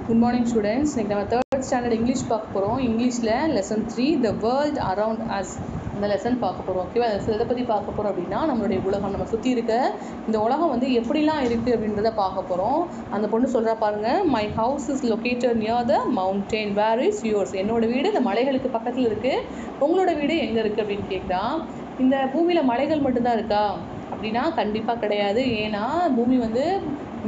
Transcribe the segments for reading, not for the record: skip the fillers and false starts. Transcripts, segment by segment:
Good morning students. இன்றைக்கி நம்ம third standard English பார்க்க போகிறோம். இங்கிலீஷில் lesson 3 the world around us இந்த லெசன் பார்க்க போகிறோம். ஓகேவா? எதை பற்றி பார்க்க போகிறோம் அப்படின்னா, நம்மளுடைய உலகம், நம்ம சுற்றி இருக்க இந்த உலகம் வந்து எப்படிலாம் இருக்குது அப்படின்றத பார்க்க போகிறோம். அந்த பொண்ணு சொல்கிறா பாருங்கள், my house is located near the mountain, where is yours? என்னோட வீடு இந்த மலைகளுக்கு பக்கத்தில் இருக்குது, உங்களோட வீடு எங்கே இருக்குது அப்படின்னு கேட்குறா. இந்த பூமியில் மலைகள் மட்டும்தான் இருக்கா அப்படின்னா கண்டிப்பாக கிடையாது. ஏன்னா பூமி வந்து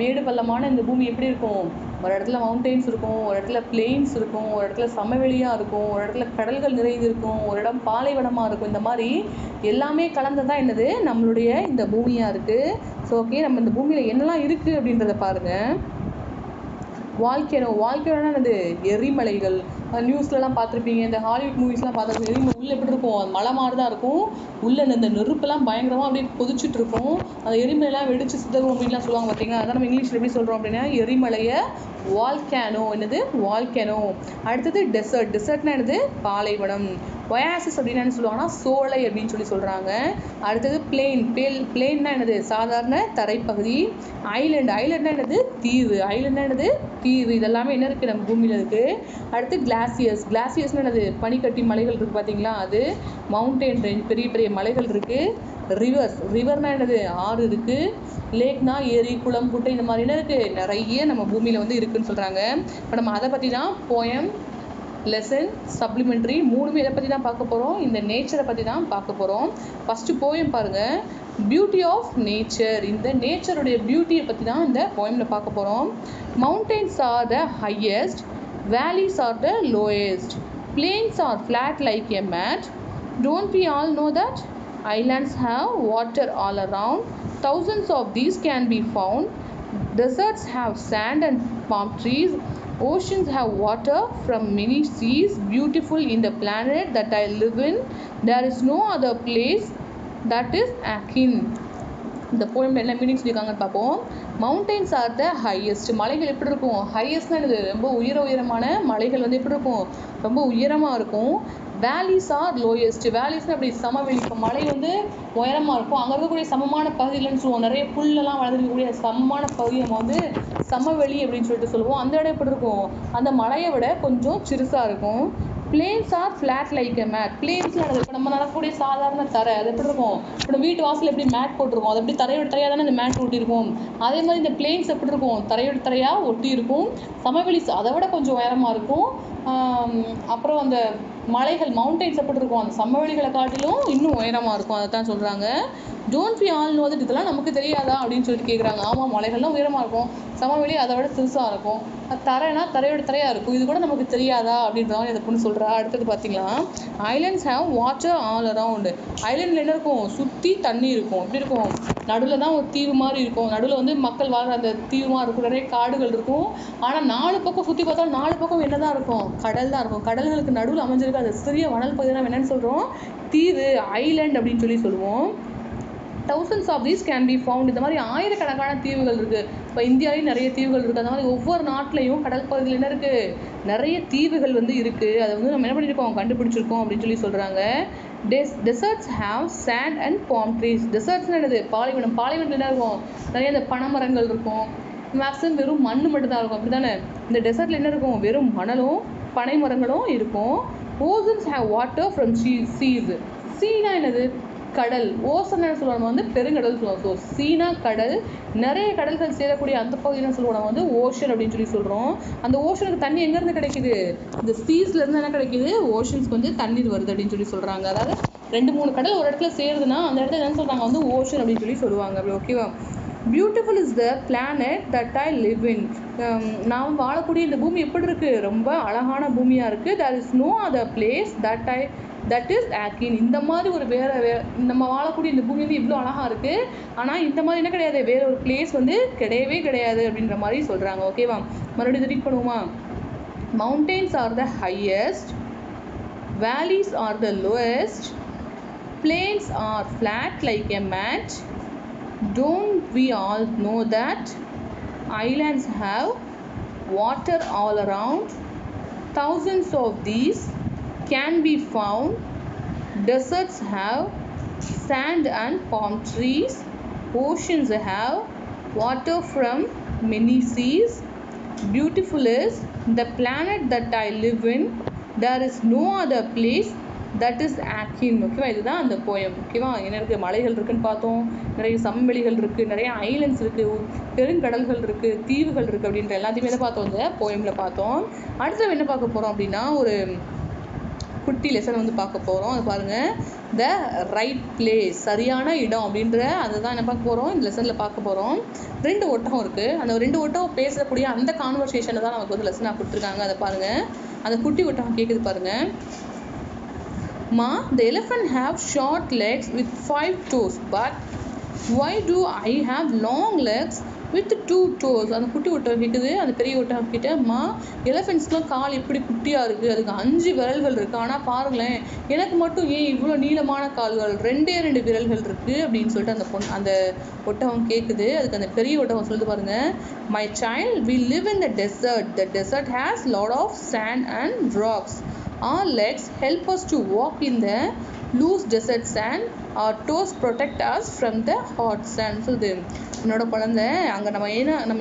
மேடு பள்ளமான இந்த பூமி எப்படி இருக்கும்? ஒரு இடத்துல மவுண்டெயின்ஸ் இருக்கும், ஒரு இடத்துல பிளெயின்ஸ் இருக்கும், ஒரு இடத்துல சமவெளியாக இருக்கும், ஒரு இடத்துல கடல்கள் நிறைந்து இருக்கும், ஒரு இடம் பாலைவனமாக இருக்கும். இந்த மாதிரி எல்லாமே கலந்ததான் என்னது நம்மளுடைய இந்த பூமியாக இருக்குது. ஸோ ஓகே, நம்ம இந்த பூமியில் என்னெல்லாம் இருக்குது அப்படின்றத பாருங்கள். வால்கேனோனா என்னது? எரிமலைகள். நியூஸ்லலாம் பார்த்துருப்பீங்க, இந்த ஹாலிவுட் மூவிஸ்லாம் பார்த்துருப்பீங்க. உள்ளே எப்படி இருக்கும்? அது மலை மாதிரி தான் இருக்கும். உள்ளே இந்த நெருப்பெல்லாம் பயங்கரமாக அப்படியே கொதிச்சுட்டு இருக்கும். அந்த எரிமலைலாம் வெடிச்சு சிதறும் அப்படின்லாம் சொல்லுவாங்க பார்த்தீங்களா? அதான் நம்ம இங்கிலீஷில் எப்படி சொல்கிறோம் அப்படின்னா, எரிமலையை வால்கேனோ. என்னது? வால்கேனோ. அடுத்தது டெசர்ட்னா என்னது? பாலைவனம். ஒயாசிஸ் அப்படின்னா என்ன சொல்லுவாங்கன்னா, சோலை அப்படின்னு சொல்கிறாங்க. அடுத்தது பிளெயின்னா என்னது? சாதாரண தரைப்பகுதி. ஐலண்ட்னா என்னது? தீவு. என்னது? தீவு. இதெல்லாமே என்ன இருக்குது? நம்ம பூமியில் இருக்குது. அடுத்து கிளாசியர்ஸ்னா என்னது? பனிக்கட்டி மலைகள் இருக்குது பார்த்தீங்களா? அது. மவுண்டெயின் ரேஞ்ச், பெரிய பெரிய மலைகள் இருக்குது. ரிவர்னா என்னது? ஆறு இருக்குது. லேக்னா ஏரி, குளம், குட்டை, இந்த மாதிரி என்ன இருக்குது? நிறைய நம்ம பூமியில் வந்து இருக்குதுன்னு சொல்கிறாங்க. இப்போ நம்ம அதை பற்றி தான் போயம், லெசன், சப்ளிமெண்ட்ரி மூணுமே இதை பற்றி தான் பார்க்க போகிறோம். இந்த நேச்சரை பற்றி தான் பார்க்க போகிறோம். ஃபஸ்ட்டு போயம் பாருங்கள், பியூட்டி ஆஃப் நேச்சர். இந்த நேச்சருடைய பியூட்டியை பற்றி தான் இந்த போயமில் பார்க்க போகிறோம். Mountains are the highest, valleys are the lowest, plains are flat like a mat. Don't we all know that? Islands have water all around, thousands of these can be found. Deserts have sand and palm trees, oceans have water from many seas. Beautiful in the planet that I live in, there is no other place that is akin. இந்த போயமில் என்ன meaning சொல்லியிருக்காங்கன்னு பார்ப்போம். Mountains are the highest. மலைகள் எப்படி இருக்கும்? ஹையஸ்ட்னா என்னது? ரொம்ப உயரமான மலைகள் வந்து எப்படி இருக்கும்? ரொம்ப உயரமாக இருக்கும். வேலிஸ் ஆர் லோயஸ்ட். வேலிஸ்னால் அப்படி சமவெளி. இப்போ மலை வந்து உயரமாக இருக்கும், அங்கே இருக்கக்கூடிய சமமான பகுதியிலன்னு சொல்லுவோம். நிறைய புல்லெல்லாம் வளர்ந்துருக்கக்கூடிய சமமான பகுதி நம்ம வந்து சமவெளி அப்படின்னு சொல்லிட்டு சொல்லுவோம். அந்த இடம் எப்படி இருக்கும்? அந்த மலையை விட கொஞ்சம் சிறுசாக இருக்கும். Plains are flat like a mat. பிளேன்ஸ்லாம் இப்போ நம்ம நடக்கக்கூடிய சாதாரண தரை, அது எப்படி இருக்கும்? இப்போ வீட்டு வாசல் எப்படி மேட் போட்டிருக்கோம், அது எப்படி தரையோட தரையாக தானே இந்த மேட் ஒட்டியிருக்கும். அதே மாதிரி இந்த பிளேன்ஸ் எப்படி இருக்கும்? தரையோட தரையாக ஒட்டி இருக்கும். சமவெளி அதை விட கொஞ்சம் உயரமாக இருக்கும். அப்புறம் அந்த மலைகள், மவுண்டெயின்ஸ் எப்படி இருக்கும்? அந்த சமவெளிகளை காட்டிலும் இன்னும் உயரமாக இருக்கும். அதை தான் சொல்கிறாங்க. Don't we all know that? இதெல்லாம் நமக்கு தெரியாதா அப்படின்னு சொல்லிட்டு கேட்குறாங்க. ஆமாம், மலைகள்லாம் உயரமாக இருக்கும், சமவெளி அதை விட சிறுசாக இருக்கும், தரைனா தரையோட தரையாக இருக்கும், இது கூட நமக்கு தெரியாதா அப்படின்ற மாதிரி அந்த பொண்ணு சொல்கிறா. அடுத்தது பார்த்தீங்களா, islands have water all around. ஐலண்டில் என்ன இருக்கும்? சுற்றி தண்ணி இருக்கும். எப்படி இருக்கும்? நடுவில் தான் ஒரு தீவு மாதிரி இருக்கும். நடுவில் வந்து மக்கள் வாழ்கிற அந்த தீவு மாதிரி இருக்கும். நிறைய காடுகள் இருக்கும். ஆனால் 4 பக்கம் சுற்றி பார்த்தாலும் 4 பக்கம் என்ன தான் இருக்கும்? கடல் தான் இருக்கும். கடல்களுக்கு நடுவில் அமைஞ்சிருக்க அந்த சிறிய வனல் பகுதி தான் என்னன்னு சொல்கிறோம்? தீவு, ஐலண்ட் அப்படின்னு சொல்லுவோம். thousands of these can be found. இந்த மாதிரி ஆயிரக்கணக்கான தீவுகள் இருக்குது. இப்போ இந்தியாவிலேயும் நிறைய தீவுகள் இருக்குது. அந்த மாதிரி ஒவ்வொரு நாட்டிலையும் கடல் பகுதியில் என்ன இருக்குது? நிறைய தீவுகள் வந்து இருக்குது. அதை வந்து நம்ம என்ன பண்ணியிருக்கோம்? கண்டுபிடிச்சிருக்கோம் அப்படின்னு சொல்கிறாங்க. Deserts have sand and palm trees. Deserts என்னது? பாலைவனம். பாலைவனத்தில் என்ன இருக்கும்? நிறைய இந்த பனைமரங்கள் இருக்கும். மேக்ஸிமம் வெறும் மண் மட்டும் தான் இருக்கும், அப்படி தானே? இந்த டெசர்ட்டில் என்ன இருக்கும்? வெறும் மணலும் பனை மரங்களும் இருக்கும். Oceans have water from seas. சீனா என்னது? கடல். ஓசன் என்ன சொல்லுவாங்க? வந்து பெருங்கடல் சொல்லுவாங்க. ஸோ சீனா கடல். நிறைய கடல்கள் சேரக்கூடிய அந்த பகுதியில் சொல்லுவாங்க வந்து ஓஷன் அப்படின்னு சொல்கிறோம். அந்த ஓஷனுக்கு தண்ணி எங்கேருந்து கிடைக்குது? இந்த சீஸ்லேருந்து என்ன கிடைக்குது? ஓஷன்ஸ்க்கு வந்து தண்ணீர் வருது அப்படின்னு சொல்கிறாங்க. அதாவது 2-3 கடல் ஒரு இடத்துல சேருதுன்னா அந்த இடத்துல என்ன சொல்கிறாங்க? வந்து ஓஷன் அப்படின்னு சொல்லுவாங்க. அப்படி ஓகேவா? Beautiful is the planet that I live in. நாம் வாழக்கூடிய இந்த பூமி எப்படி இருக்குது? ரொம்ப அழகான பூமியாக இருக்குது. There is no other place that is akin. இந்த மாதிரி ஒரு வேறு நம்ம வாழக்கூடிய இந்த பூமி வந்து இவ்வளோ அழகாக இருக்குது, ஆனால் இந்த மாதிரி என்ன கிடையாது? வேற ஒரு பிளேஸ் வந்து கிடையவே கிடையாது அப்படின்ற மாதிரி சொல்கிறாங்க. ஓகேவா? மறுபடியும் ரீட் பண்ணுவோமா? Mountains are the highest, valleys are the lowest, plains are flat like a mat. Don't we all know that? Islands have water all around, thousands of these can be found. Deserts have sand and palm trees, oceans have water from many seas. Beautiful is the planet that I live in. There is no other place that is akin. ஓகேவா, இதுதான் அந்த poem. ஓகேவா, என்ன இருக்குது, மலைகள் இருக்குன்னு பார்த்தோம், நிறைய சமவெளிகள் இருக்குது, நிறைய ஐலண்ட்ஸ் இருக்குது, பெருங்கடல்கள் இருக்குது, தீவுகள் இருக்குது அப்படின்ற எல்லாத்தையுமே தான் பார்த்தோம் இந்த போயமில் பார்த்தோம். அடுத்து என்ன பார்க்க போகிறோம் அப்படின்னா ஒரு குட்டி லெசன் வந்து பார்க்க போகிறோம். அது பாருங்கள், த ரைட் பிளேஸ், சரியான இடம் அப்படின்ற அதுதான் என்ன பார்க்க போகிறோம் இந்த லெசனில் பார்க்க போகிறோம். 2 ஒட்டகம் இருக்குது. அந்த 2 ஒட்டகம் பேசக்கூடிய அந்த கான்வர்சேஷனை தான் நமக்கு வந்து லெசனாக கொடுத்துருக்காங்க. அதை பாருங்கள், அந்த குட்டி ஒட்டகம் கேட்குது பாருங்கள். Ma, the elephant have short legs with 5 toes, but why do I have long legs with 2 toes? அந்த குட்டி ஒட்டகம் கேட்குது அந்த பெரிய ஒட்டகம் கிட்ட, மா, எலிஃபென்ட்ஸ்க்குலாம் கால் எப்படி குட்டியாக இருக்குது, அதுக்கு 5 விரல்கள் இருக்குது, ஆனால் பாருங்களேன் எனக்கு மட்டும் ஏன் இவ்வளோ நீளமான கால்கள், 2 விரல்கள் இருக்குது அப்படின்னு சொல்லிட்டு அந்த ஒட்டகம் கேட்குது. அதுக்கு அந்த பெரிய ஒட்டகம் சொல்லுது பாருங்க, my child, we live in the desert has lot of sand and rocks. Our legs help us to walk in the loose desert sand. Our toes protect us from the hot sand. So இது என்னோட குழந்தை, அங்கே நம்ம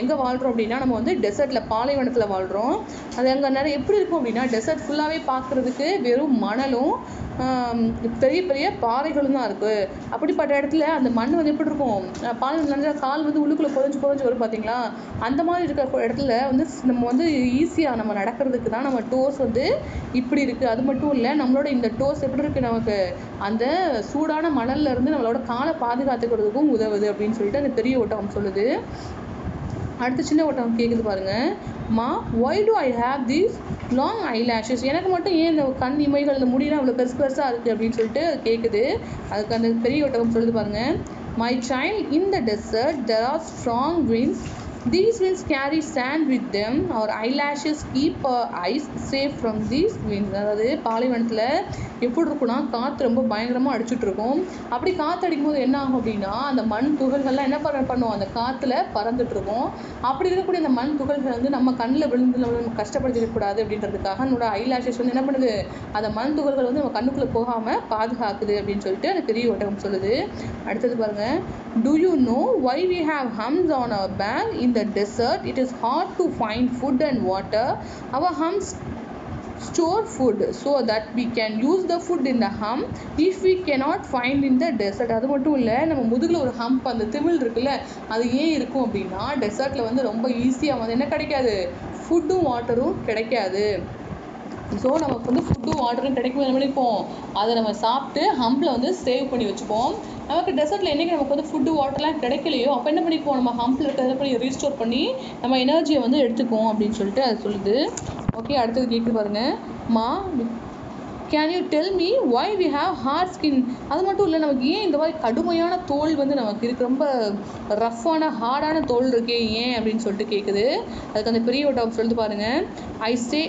எங்கே வாழ்கிறோம் அப்படின்னா நம்ம வந்து டெசர்ட்டில், பாலைவனத்தில் வாழ்கிறோம். அது அங்கே நிறைய எப்படி இருக்கும் அப்படின்னா டெசர்ட் ஃபுல்லாகவே பார்க்குறதுக்கு வெறும் மணலும் பெரிய பெரிய பாறைகளும் தான் இருக்குது. அப்படிப்பட்ட இடத்துல அந்த மண் வந்து எப்படி இருக்கும், பாலைவனம் கால் வந்து உள்ளுக்குள்ளே புதஞ்சு வரும் பார்த்தீங்களா, அந்த மாதிரி இருக்கிற இடத்துல வந்து நம்ம வந்து ஈஸியாக நம்ம நடக்கிறதுக்கு தான் நம்ம டோஸ் வந்து இப்படி இருக்குது. அது மட்டும் இல்லை, நம்மளோட இந்த டோஸ் எப்படி இருக்குது, நமக்கு அந்த சூடான மணல்ல இருந்து நம்மளோட காலை பாதுகாத்துக்கிறதுக்கும் உதவுது அப்படின்னு சொல்லிட்டு அந்த பெரிய ஒட்டகம் சொல்லுது. அடுத்து சின்ன ஒட்டகம் கேட்குது பாருங்க, மா, why do I have these long eyelashes? எனக்கு மட்டும் ஏன் இந்த கண் இமைகள், இந்த முடியெல்லாம் அவ்வளோ பெருசாக இருக்குது அப்படின்னு சொல்லிட்டு அது கேட்குது. அதுக்கு அந்த பெரிய ஒட்டகம் சொல்லுது பாருங்க, my child, in the desert there are strong winds. These winds carry sand with them. Our eyelashes keep our eyes safe from these winds. அதாவது பாலைவனத்தில் எப்படி இருக்குன்னா காற்று ரொம்ப பயங்கரமாக அடிச்சுட்டு இருக்கும். அப்படி காற்று அடிக்கும்போது என்ன ஆகும் அப்படின்னா அந்த மண் துகள்கள்லாம் என்ன பண்ணுவோம், அந்த காற்றுல பறந்துட்டு இருக்கும். அப்படி இருக்கக்கூடிய அந்த மண் துகள்கள் வந்து நம்ம கண்ணில் விழுந்து நம்ம கஷ்டப்படுத்திடக்கூடாது அப்படின்றதுக்காக நம்மளோட ஐலாஷஸ் வந்து என்ன பண்ணுது, அந்த மண் துகள்கள் வந்து நம்ம கண்ணுக்குள்ளே போகாமல் பாதுகாக்குது அப்படின்னு சொல்லிட்டு அந்த பெரிய ஒட்டகம் சொல்லுது. அடுத்தது பாருங்க, do you know why we have humps on our back? In the desert it is hard to find food and water. Our humps store food so that we can use the food in the hump if we cannot find in the desert. அது மட்டும் இல்லை, நம்ம முதுகில் ஒரு hump, அந்த திமிழ் இருக்குல்ல, அது ஏன் இருக்கும் அப்படின்னா டெசர்ட்டில் வந்து ரொம்ப ஈஸியாக வந்து என்ன கிடைக்காது, ஃபுட்டும் வாட்டரும் கிடைக்காது. ஸோ நமக்கு வந்து ஃபுட்டும் வாட்டரும் கிடைக்கும், என்ன பண்ணிப்போம், அதை நம்ம சாப்பிட்டு ஹம்பில் வந்து சேவ் பண்ணி வச்சுப்போம். நமக்கு டெசர்ட்டில் என்றைக்கு நமக்கு வந்து ஃபுட்டு வாட்டர்லாம் கிடைக்கலையோ அப்போ என்ன பண்ணிப்போம், நம்ம ஹம்பில் இருக்கிறத பண்ணி ரீஸ்டோர் பண்ணி நம்ம எனர்ஜியை வந்து எடுத்துக்குவோம் அப்படின்னு சொல்லிட்டு அது சொல்லுது. ஓகே, அடுத்தது கேட்குது பாருங்க, மா, can you tell me why we have hard skin? அது மட்டும் இல்லை, நமக்கு ஏன் இந்த மாதிரி கடுமையான தோல் வந்து நமக்கு இருக்குது, ரொம்ப ரஃப்பான ஹார்டான தோல் இருக்கே ஏன் அப்படின்னு சொல்லிட்டு கேட்குது. அதுக்கு அந்த பெரிய ஒட்டகம் சொல்லிட்டு பாருங்க,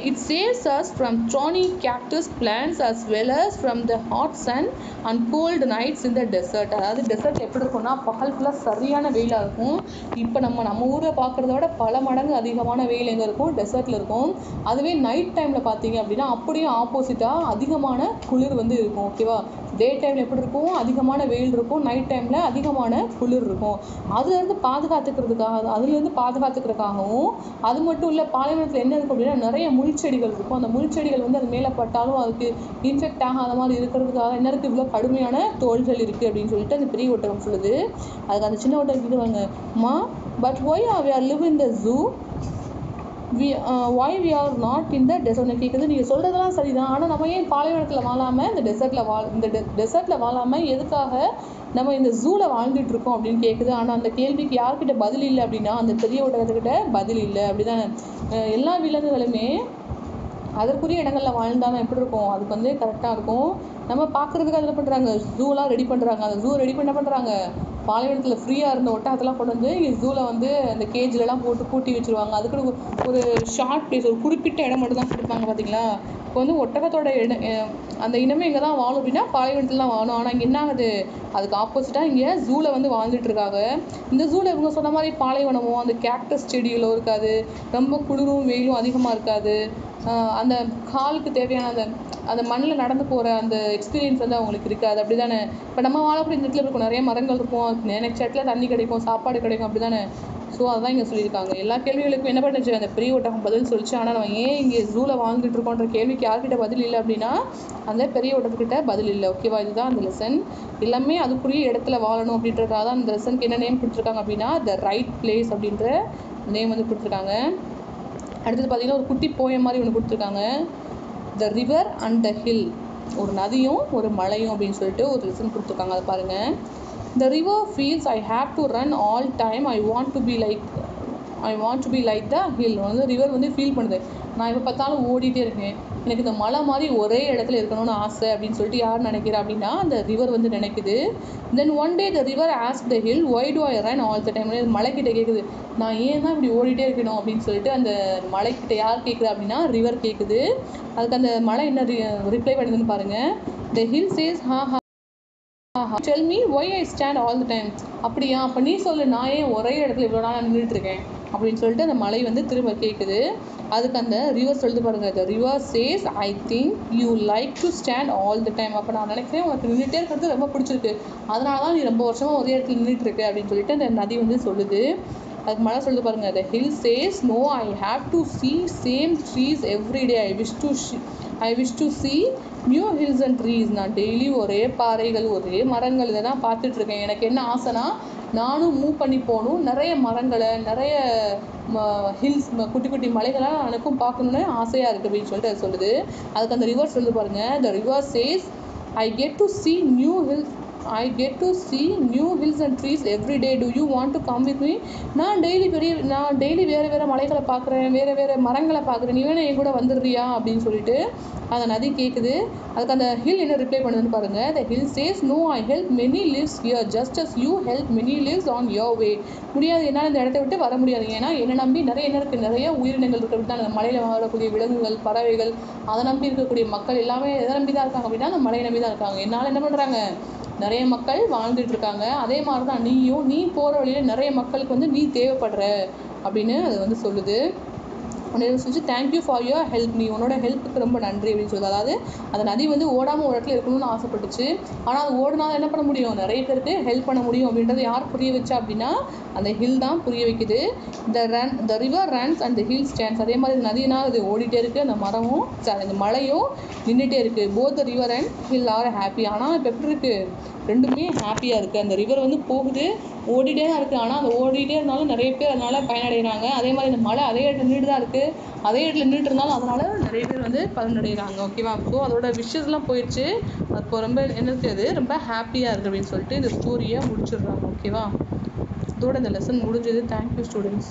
it saves us from thorny cactus plants as well as from the hot sun and cold nights in the desert. அதாவது டெசர்ட் எப்படி இருக்கும்னா பகல் ஃபுல்லாக சரியான வெயிலாக இருக்கும். இப்போ நம்ம ஊரில் பார்க்குறத விட பல மடங்கு அதிகமான வெயில் எங்கே இருக்கும், டெசர்ட்டில் இருக்கும். அதுவே நைட் டைமில் பார்த்தீங்க அப்படின்னா அப்படியே ஆப்போசிட்டாக அதிகமான குளிர் வந்து இருக்கும். ஓகேவா, டே டைமில் எப்படி இருக்கும், அதிகமான வெயில் இருக்கும், நைட் டைமில் அதிகமான குளிர் இருக்கும். அதுலேருந்து பாதுகாத்துக்கிறதுக்காகவும் அது மட்டும் இல்லை, பாலைவனத்தில் என்ன இருக்கும் அப்படின்னா நிறைய முள்செடிகள் இருக்கும். அந்த முள்செடிகள் வந்து அது மேலே பட்டாலும் அதுக்கு இன்ஃபெக்ட் ஆகாத மாதிரி இருக்கிறதுக்காக என்ன இருக்குது, இவ்வளோ கடுமையான தோள்கள் இருக்குது அப்படின்னு சொல்லிட்டு அந்த பெரிய ஒட்டகம் சொல்லுது. அதுக்கு அந்த சின்ன ஒட்டகம் கேட்குவாங்க, மா, but why we are live in the zoo, why we are not in the desert? கேட்குது, நீங்கள் சொல்கிறதெல்லாம் சரிதான், ஆனால் நம்ம ஏன் பாலைவனத்தில் வாழாமல் இந்த டெசர்ட்டில் வாழாமல் எதுக்காக நம்ம இந்த ஜூவில் வாழ்ந்துட்டு இருக்கோம் அப்படின்னு கேட்குது. ஆனால் அந்த கேள்விக்கு யார்கிட்ட பதில் இல்லை அப்படின்னா அந்த பெரிய ஒட்டகத்துக்கிட்ட பதில் இல்லை. அப்படிதான் எல்லா விலங்குகளுமே அதற்குரிய இடங்களில் வாழ்ந்தாலும் எப்படி இருக்கும், அதுக்கு வந்து கரெக்டாக இருக்கும். நம்ம பார்க்குறதுக்கு அதில் பண்ணுறாங்க, ஜூலாம் ரெடி பண்ணுறாங்க. அந்த ஜூ ரெடி பண்ண பண்ணுறாங்க, பாலைவனத்தில் ஃப்ரீயாக இருந்த ஒட்டகத்தெல்லாம் கொண்டு வந்து இங்கே ஜூவில் வந்து அந்த கேஜ்லலாம் போட்டு பூட்டி வச்சுருவாங்க. அதுக்கு ஒரு ஷார்ட் பிளேஸ், ஒரு குறிப்பிட்ட இடம் மட்டும் தான் கொடுப்பாங்க பார்த்தீங்களா. இப்போ வந்து ஒட்டகத்தோட அந்த இனமே இங்கே தான் வாழும் அப்படின்னா பாலைவனத்தில் தான் வாழும். ஆனால் இங்கே என்ன ஆகுது, அதுக்கு ஆப்போசிட்டாக இங்கே ஜூவில் வந்து வாழ்ந்துட்டு இருக்காங்க. இந்த ஜூவில் இவங்க சொன்ன மாதிரி பாலைவனமோ அந்த கேக்டஸ் செடிகளோ இருக்காது, ரொம்ப குளிரும் வெயிலும் அதிகமாக இருக்காது. அந்த காலுக்கு தேவையான அந்த மண்ணில் நடந்து போகிற அந்த எக்ஸ்பீரியன்ஸ் வந்து அவங்களுக்கு இருக்காது. அப்படி தானே இப்போ நம்ம வாழக்கூடிய இடத்துல இருக்கும், நிறைய மரங்கள் இருக்கும், நினைச்ச இடத்துல தண்ணி கிடைக்கும், சாப்பாடு கிடைக்கும், அப்படி தானே. ஸோ அதான் இங்கே சொல்லியிருக்காங்க. எல்லா கேள்விகளுக்கும் என்ன பண்ணுச்சு, அந்த பெரிய ஒட்டகம் பதில் சொல்லிச்சு. ஆனால் நம்ம ஏன் இங்கே ஜூவில் வாழ்ந்துட்டு இருக்கோன்ற கேள்விக்கு யார்கிட்ட பதில் இல்லை அப்படின்னா அந்த பெரிய ஒட்டகத்துக்கிட்ட பதில் இல்லை. ஓகேவா, இதுதான் அந்த லெசன். எல்லாமே அதுக்குரிய இடத்துல வாழணும் அப்படின்றதுக்காக தான் அந்த லெசனுக்கு என்ன நேம் கொடுத்துருக்காங்க அப்படின்னா த ரைட் பிளேஸ் அப்படின்ற நேம் வந்து கொடுத்துருக்காங்க. அடுத்தது பார்த்தீங்கன்னா ஒரு குட்டி போயம் மாதிரி ஒன்று கொடுத்துருக்காங்க. The river and the hill, ஒரு நதியும் ஒரு மலையும் அப்படின்னு சொல்லிட்டு ஒரு லெசன் கொடுத்துருக்காங்க. அதை பாருங்கள். The river feels I have to run all time. I want to be like the hill. வந்து ரிவர் வந்து ஃபீல் பண்ணுது, நான் இப்போ பார்த்தாலும் ஓடிட்டே இருக்கேன், எனக்கு இந்த மலை மாதிரி ஒரே இடத்துல இருக்கணும்னு ஆசை அப்படின்னு சொல்லிட்டு யார் நினைக்கிறா அப்படின்னா அந்த ரிவர் வந்து நினைக்குது. Then one day the river ask the hill why do I run all the time. மலைக்கிட்ட கேட்குது, நான் ஏன் தான் இப்படி ஓடிட்டே இருக்கணும் அப்படின்னு சொல்லிட்டு அந்த மலைக்கிட்ட யார் கேட்குது அப்படின்னா ரிவர் கேட்குது. அதுக்கு அந்த மலை என்ன ரிப்ளை பண்ணுதுன்னு பாருங்கள். The hill says tell me why I stand all the time. அப்படியா, அப்போ நீ சொல்லு, நான் ஏன் ஒரே இடத்துல இவ்வளோ நாள் நின்றுட்டு இருக்கேன் அப்படின்னு சொல்லிட்டு அந்த மலை வந்து திரும்ப கேட்குது. அதுக்கு அந்த ரிவர் சொல்லுது பாருங்க. the river says I think you like to stand all the time. அப்போ நான் நினைக்கிறேன் உனக்கு நின்றுட்டே இருக்கிறது ரொம்ப பிடிச்சிருக்கு, அதனால தான் நீ ரொம்ப வருஷமாக ஒரே இடத்துல நின்றுட்டு இருக்க அப்படின்னு சொல்லிட்டு அந்த நதி வந்து சொல்லுது. அதுக்கு மழை சொல்லுது பாருங்க. the hill says no, I have to see same trees every day. I wish to see new hills and trees. நான் டெய்லி ஒரே பாறைகள் ஒரே மரங்கள் இதை தான் பார்த்துட்ருக்கேன். எனக்கு என்ன ஆசைனா நானும் மூவ் பண்ணி போகணும், நிறைய மரங்களை நிறைய ஹில்ஸ் குட்டி குட்டி மலைகளாக எனக்கும் பார்க்கணுன்னு ஆசையாக இருக்குது அப்படின்னு சொல்லிட்டு அது சொல்லுது. அதுக்கு அந்த ரிவர் சொல்லுது பாருங்கள். The river says I get to see new hills and trees every day. Do you want to come with me? நான் டெய்லி வேறு மலைகளை பார்க்குறேன், வேறு மரங்களை பார்க்குறேன், நீ வேணா என் கூட வந்துடுறியா அப்படின்னு சொல்லிட்டு அந்த நதி கேட்குது. அதுக்கு அந்த ஹில் என்ன ரிப்ளை பண்ணுதுன்னு பாருங்கள். The hill says no, I help many lives here just as you help many lives on your way. முடியாது, என்னால் இந்த இடத்த விட்டு வர முடியாது, ஏன்னா என்னை நம்பி நிறைய உயிரினங்கள் இருக்கிறது தான். அந்த மலையில் வாழக்கூடிய விலங்குகள், பறவைகள், அதை நம்பி இருக்கக்கூடிய மக்கள் எல்லாமே எதை நம்பி தான் இருக்காங்க அப்படின்னா அந்த மலையை நம்பி தான் இருக்காங்க. என்னால் என்ன பண்ணுறாங்க, நிறைய மக்கள் வாழ்ந்துட்டு இருக்காங்க, அதே மாதிரி தான் நீ போகிற வழியில் நிறைய மக்களுக்கு வந்து நீ தேவைப்படுற அப்படின்னு அது வந்து சொல்லுது. உடனே சொல்லிச்சு தேங்க்யூ ஃபார் யுவர் ஹெல்ப், நீ உன்னோட ஹெல்ப்புக்கு ரொம்ப நன்றி அப்படின்னு சொல்லுது. அதாவது அந்த நதி வந்து ஓடாமல் ஒரு இடத்துல இருக்கணும்னு ஆசைப்பட்டுச்சு, ஆனால் அது ஓடினா என்ன பண்ண முடியும், நிறைய பேருக்கு ஹெல்ப் பண்ண முடியும் அப்படின்றத யார் புரிய வச்சா அப்படின்னா அந்த ஹில் தான் புரிய வைக்குது. The river runs and the hill stands. அதே மாதிரி நதினா அது ஓடிட்டே இருக்குது, அந்த மரமும் அந்த மலையும் நின்றுட்டே இருக்குது. Both the river and hill are happy. ஆனால் இப்போ எப்படி இருக்குது, ரெண்டுமே ஹாப்பியாக இருக்குது. அந்த ரிவர் வந்து போகுது, ஓடிட்டே தான் இருக்குது, ஆனால் அந்த ஓடிட்டே இருந்தாலும் நிறைய பேர் அதனால் பயனடைகிறாங்க. அதே மாதிரி இந்த மலை அதே இடத்துல நின்றுட்டு தான் இருக்குது, அதே இடத்துல நின்றுட்டு இருந்தாலும் அதனால் நிறைய பேர் வந்து பயனடைகிறாங்க. ஓகேவா, ஸோ அதோட விஷஸ்லாம் போயிடுச்சு. அப்போ ரொம்ப என்னது அது ரொம்ப ஹாப்பியாக இருக்குது அப்படின்னு சொல்லிட்டு இந்த ஸ்டோரியை முடிச்சிடுறாங்க. ஓகேவா, இதோட இந்த லெசன் முடிஞ்சது. Thank you students.